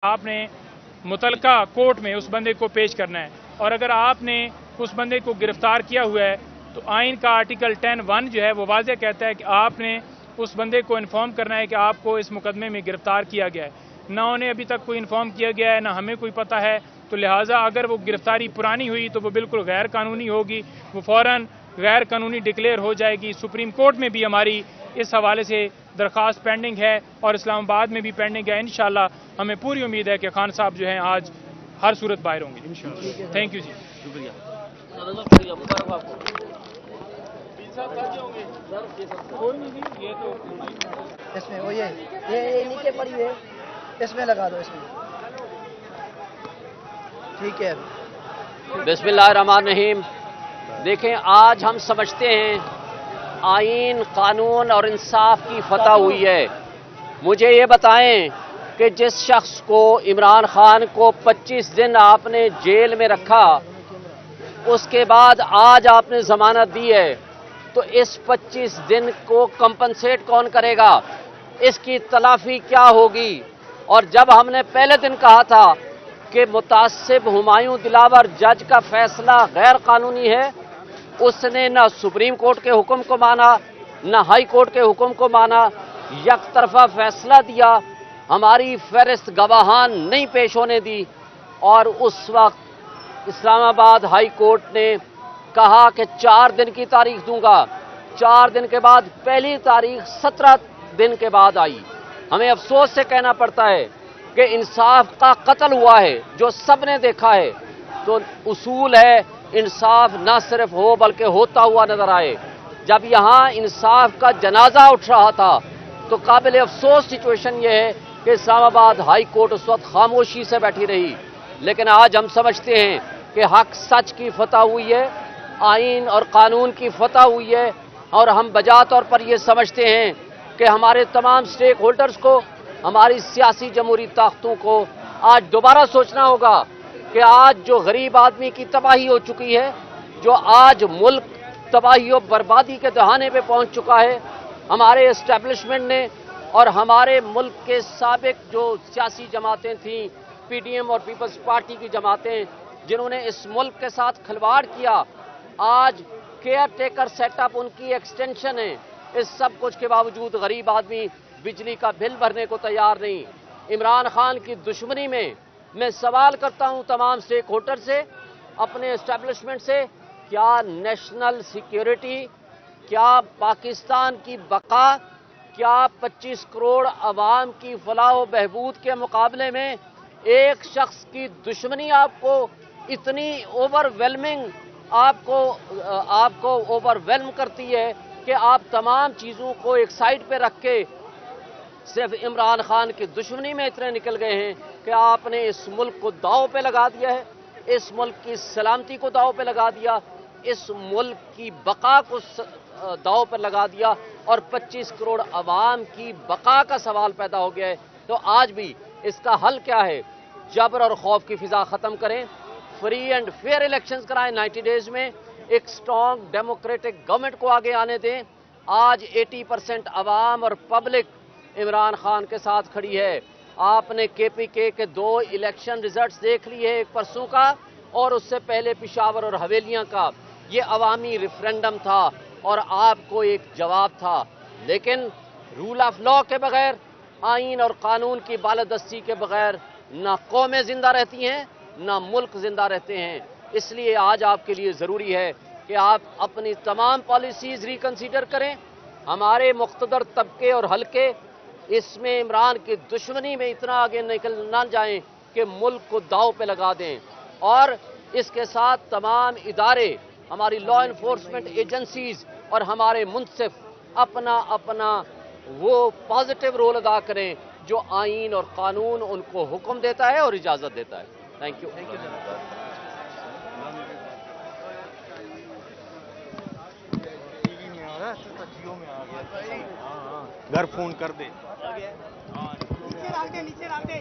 आपने मुतलका कोर्ट में उस बंदे को पेश करना है, और अगर आपने उस बंदे को गिरफ्तार किया हुआ है तो आइन का आर्टिकल 10(1) जो है वो वाज़ेह कहता है कि आपने उस बंदे को इन्फॉर्म करना है कि आपको इस मुकदमे में गिरफ्तार किया गया है। ना उन्हें अभी तक कोई इन्फॉर्म किया गया है, ना हमें कोई पता है, तो लिहाजा अगर वो गिरफ्तारी पुरानी हुई तो वो बिल्कुल गैर कानूनी होगी, वो फ़ौरन गैर कानूनी डिक्लेयर हो जाएगी। सुप्रीम कोर्ट में भी हमारी इस हवाले से दरख्वास्त पेंडिंग है और इस्लामाबाद में भी पेंडिंग है। इंशाल्लाह हमें पूरी उम्मीद है कि खान साहब जो हैं आज हर सूरत बाहर होंगे इंशाल्लाह। थैंक यू जी, शुक्रिया। इसमें वो ये नीचे पड़ी है, इसमें लगा दो, इसमें ठीक है। बिस्मिल्लाहिर्रहमानिर्रहीम। देखें, आज हम समझते हैं आइन, कानून और इंसाफ की फतह हुई है। मुझे ये बताएं कि जिस शख्स को, इमरान खान को 25 दिन आपने जेल में रखा, उसके बाद आज आपने जमानत दी है, तो इस 25 दिन को कंपनसेट कौन करेगा? इसकी तलाफी क्या होगी? और जब हमने पहले दिन कहा था कि मुतासिब हुमायूं दिलावर जज का फैसला गैर कानूनी है, उसने न सुप्रीम कोर्ट के हुक्म को माना, न हाई कोर्ट के हुक्म को माना, एक तरफा फैसला दिया, हमारी फहरिस्त गवाहान नहीं पेश होने दी। और उस वक्त इस्लामाबाद हाई कोर्ट ने कहा कि 4 दिन की तारीख दूंगा। 4 दिन के बाद पहली तारीख 17 दिन के बाद आई। हमें अफसोस से कहना पड़ता है कि इंसाफ का कत्ल हुआ है, जो सबने देखा है। तो उसूल है इंसाफ ना सिर्फ हो बल्कि होता हुआ नजर आए। जब यहाँ इंसाफ का जनाजा उठ रहा था तो काबिल अफसोस सिचुएशन ये है कि इस्लामाबाद हाई कोर्ट उस वक्त खामोशी से बैठी रही। लेकिन आज हम समझते हैं कि हक सच की फतह हुई है, आइन और कानून की फतह हुई है। और हम बजा तौर पर यह समझते हैं कि हमारे तमाम स्टेक होल्डर्स को, हमारी सियासी जमहूरी ताकतों को आज दोबारा सोचना होगा कि आज जो गरीब आदमी की तबाही हो चुकी है, जो आज मुल्क तबाही और बर्बादी के दहाने पे पहुंच चुका है, हमारे एस्टेब्लिशमेंट ने और हमारे मुल्क के साबिक जो सियासी जमातें थीं, पीडीएम और पीपल्स पार्टी की जमातें, जिन्होंने इस मुल्क के साथ खिलवाड़ किया, आज केयर टेकर सेटअप उनकी एक्सटेंशन है। इस सब कुछ के बावजूद गरीब आदमी बिजली का बिल भरने को तैयार नहीं। इमरान खान की दुश्मनी में मैं सवाल करता हूं तमाम स्टेक होल्डर से, अपने एस्टेब्लिशमेंट से, क्या नेशनल सिक्योरिटी, क्या पाकिस्तान की बका, क्या 25 करोड़ अवाम की फलाह व बहबूद के मुकाबले में एक शख्स की दुश्मनी आपको इतनी ओवरवेलमिंग, आपको ओवरवेलम करती है कि आप तमाम चीज़ों को एक साइड पे रख के सिर्फ इमरान खान की दुश्मनी में इतने निकल गए हैं कि आपने इस मुल्क को दांव पे लगा दिया है, इस मुल्क की सलामती को दांव पे लगा दिया, इस मुल्क की बका को दांव पर लगा दिया और 25 करोड़ अवाम की बका का सवाल पैदा हो गया है। तो आज भी इसका हल क्या है? जबर और खौफ की फिजा खत्म करें, फ्री एंड फेयर इलेक्शंस कराएं 90 डेज में, एक स्ट्रॉन्ग डेमोक्रेटिक गवर्नमेंट को आगे आने दें। आज 80% अवाम और पब्लिक इमरान खान के साथ खड़ी है। आपने केपीके के 2 इलेक्शन रिजल्ट्स देख लिए, एक परसों का और उससे पहले पिशावर और हवेलियां का। ये अवामी रेफरेंडम था और आपको एक जवाब था। लेकिन रूल ऑफ लॉ के बगैर, आइन और कानून की बालादस्ती के बगैर ना कौमें जिंदा रहती हैं, ना मुल्क जिंदा रहते हैं। इसलिए आज आपके लिए ज़रूरी है कि आप अपनी तमाम पॉलिसीज़ रिकन्सिडर करें। हमारे मुख्तदर तबके और हल्के इसमें इमरान की दुश्मनी में इतना आगे निकल ना जाएं कि मुल्क को दांव पे लगा दें। और इसके साथ तमाम इदारे, हमारी लॉ इन्फोर्समेंट एजेंसीज और हमारे मुंसिफ अपना अपना वो पॉजिटिव रोल अदा करें जो आइन और कानून उनको हुक्म देता है और इजाज़त देता है। Thank you. घर फोन कर दे। नीचे रख दे।